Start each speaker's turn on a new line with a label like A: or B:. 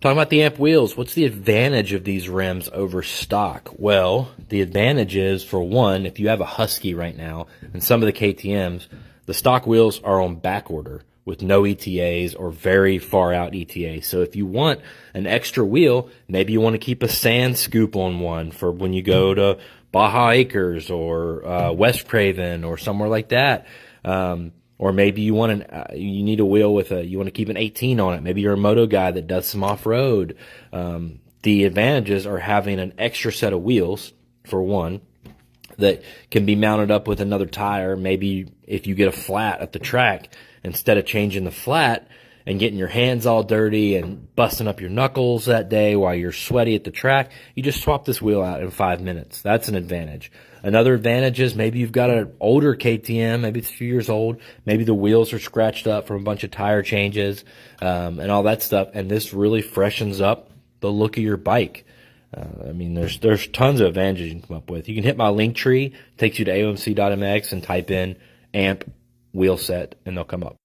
A: Talking about the AMP wheels, what's the advantage of these rims over stock? Well, the advantage is, for one, if you have a Husky right now, and some of the KTMs, the stock wheels are on back order with no ETAs or very far out ETAs. So if you want an extra wheel, maybe you want to keep a sand scoop on one for when you go to Baja Acres or West Craven or somewhere like that. Or maybe you want you need a wheel you want to keep an 18 on it. Maybe you're a moto guy that does some off-road. The advantages are having an extra set of wheels, for one, that can be mounted up with another tire. Maybe if you get a flat at the track, instead of changing the flat and getting your hands all dirty and busting up your knuckles that day while you're sweaty at the track, you just swap this wheel out in 5 minutes. That's an advantage. Another advantage is maybe you've got an older KTM, maybe it's a few years old, maybe the wheels are scratched up from a bunch of tire changes and all that stuff, and this really freshens up the look of your bike. I mean, there's tons of advantages you can come up with. You can hit my link tree, takes you to aomc.mx, and type in AMP wheel set, and they'll come up.